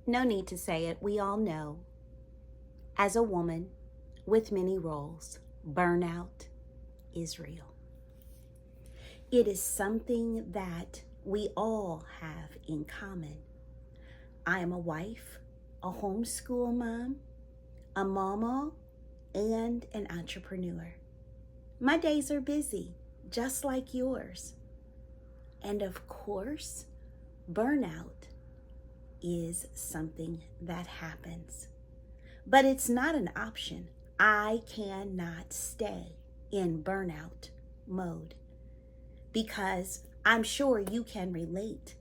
No need to say it, we all know. As a woman with many roles, burnout is real. It is something that we all have in common. I am a wife, a homeschool mom, a Mawmaw, and an entrepreneur. My days are busy, just like yours. And of course, burnout is something that happens. But it's not an option. I cannot stay in burnout mode because I'm sure you can relate.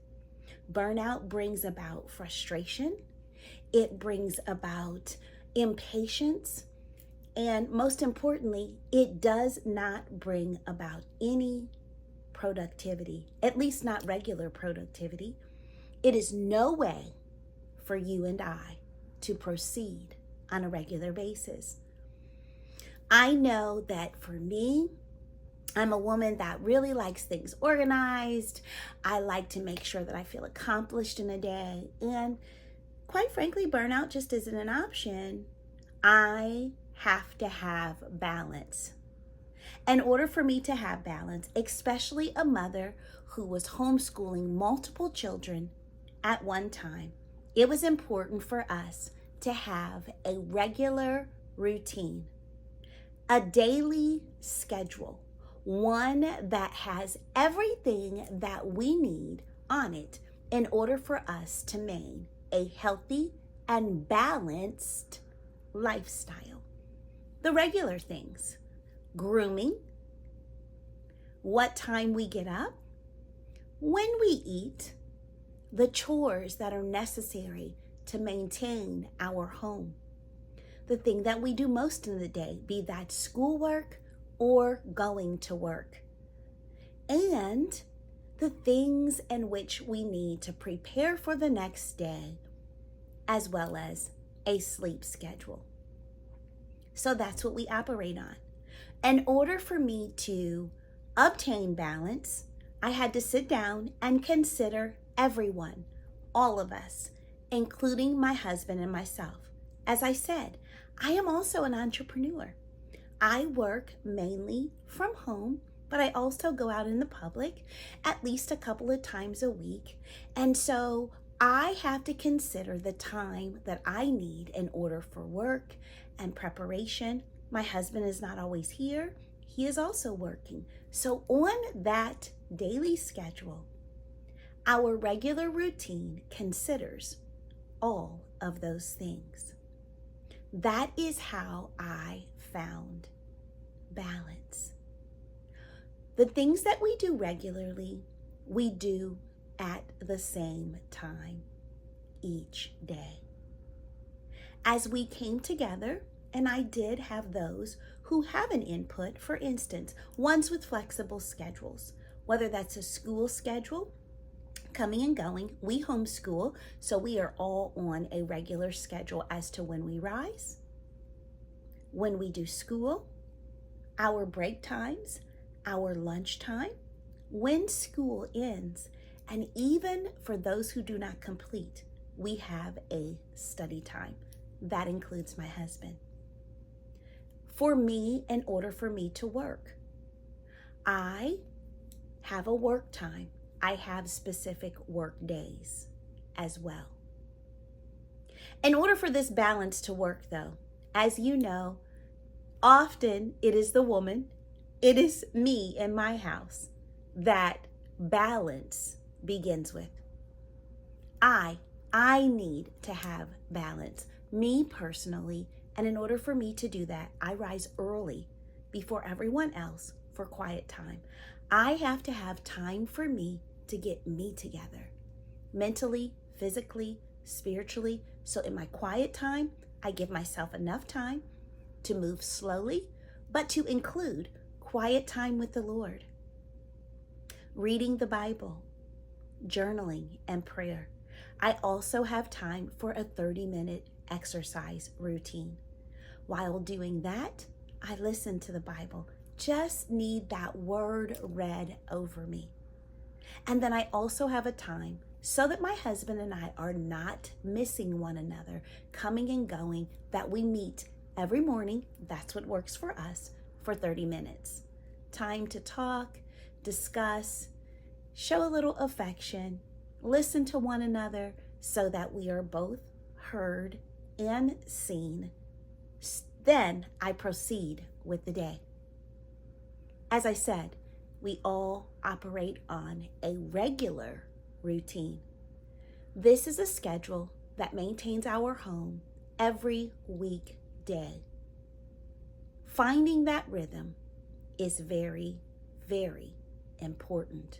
Burnout brings about frustration. It brings about impatience. And most importantly, it does not bring about any productivity, at least not regular productivity. It is no way for you and I to proceed on a regular basis. I know that for me, I'm a woman that really likes things organized. I like to make sure that I feel accomplished in a day. And quite frankly, burnout just isn't an option. I have to have balance. In order for me to have balance, especially a mother who was homeschooling multiple children at one time, it was important for us to have a regular routine, a daily schedule, one that has everything that we need on it in order for us to maintain a healthy and balanced lifestyle. The regular things: grooming, what time we get up, when we eat, the chores that are necessary to maintain our home, the thing that we do most in the day, be that schoolwork or going to work, and the things in which we need to prepare for the next day, as well as a sleep schedule. So that's what we operate on. In order for me to obtain balance, I had to sit down and consider everyone, all of us, including my husband and myself. As I said, I am also an entrepreneur. I work mainly from home, but I also go out in the public at least a couple of times a week. And so I have to consider the time that I need in order for work and preparation. My husband is not always here. He is also working. So on that daily schedule, our regular routine considers all of those things. That is how I found balance. The things that we do regularly, we do at the same time each day. As we came together, and I did have those who have an input, for instance, ones with flexible schedules, whether that's a school schedule, coming and going. We homeschool, so we are all on a regular schedule as to when we rise, when we do school, our break times, our lunch time, when school ends, and even for those who do not complete, we have a study time. That includes my husband. For me, in order for me to work, I have a work time. I have specific work days as well. In order for this balance to work, though, as you know, often it is the woman, it is me in my house that balance begins with. I need to have balance, me personally, and in order for me to do that, I rise early before everyone else for quiet time. I have to have time for me to get me together, mentally, physically, spiritually. So in my quiet time, I give myself enough time to move slowly, but to include quiet time with the Lord, reading the Bible, journaling, and prayer. I also have time for a 30-minute exercise routine. While doing that, I listen to the Bible. Just need that word read over me. And then I also have a time so that my husband and I are not missing one another, coming and going, that we meet every morning. That's what works for us, for 30 minutes. Time to talk, discuss, show a little affection, listen to one another so that we are both heard and seen. Then I proceed with the day. As I said, we all operate on a regular routine. This is a schedule that maintains our home every weekday. Finding that rhythm is very, very important.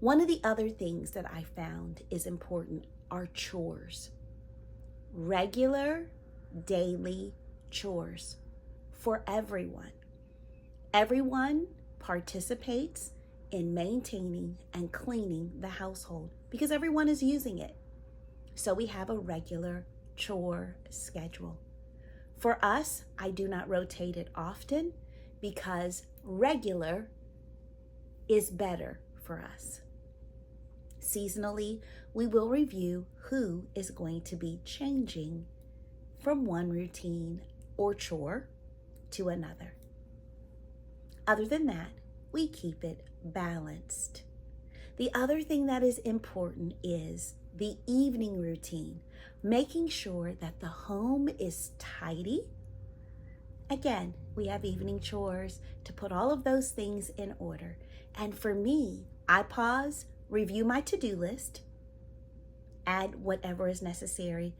One of the other things that I found is important are chores. Regular, daily chores for everyone. Everyone participates in maintaining and cleaning the household because everyone is using it. So we have a regular chore schedule. For us, I do not rotate it often because regular is better for us. Seasonally, we will review who is going to be changing from one routine or chore to another. Other than that, we keep it balanced. The other thing that is important is the evening routine, making sure that the home is tidy. Again, we have evening chores to put all of those things in order. And for me, I pause, review my to-do list, add whatever is necessary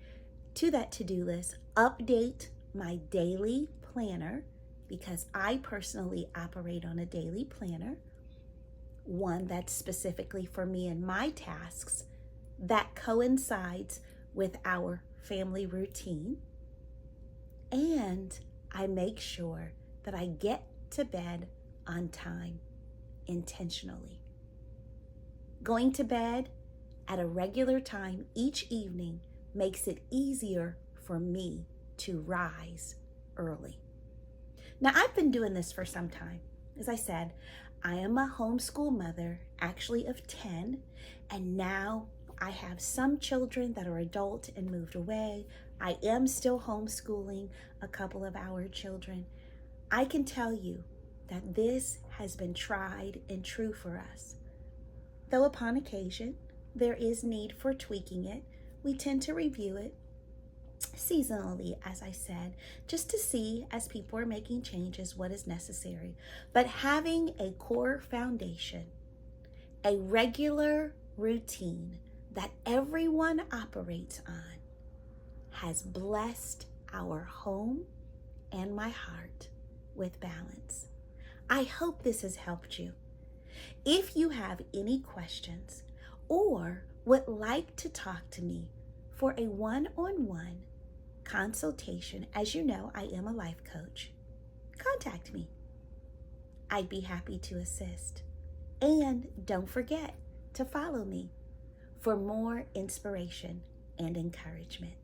to that to-do list, update my daily planner, because I personally operate on a daily planner, one that's specifically for me and my tasks that coincides with our family routine. And I make sure that I get to bed on time intentionally. Going to bed at a regular time each evening makes it easier for me to rise early. Now, I've been doing this for some time. As I said, I am a homeschool mother, actually of 10, and now I have some children that are adult and moved away. I am still homeschooling a couple of our children. I can tell you that this has been tried and true for us. Though upon occasion, there is need for tweaking it, we tend to review it seasonally, as I said, just to see, as people are making changes, what is necessary. But having a core foundation, a regular routine that everyone operates on, has blessed our home and my heart with balance. I hope this has helped you. If you have any questions or would like to talk to me for a one-on-one consultation, as you know, I am a life coach, contact me. I'd be happy to assist. And don't forget to follow me for more inspiration and encouragement.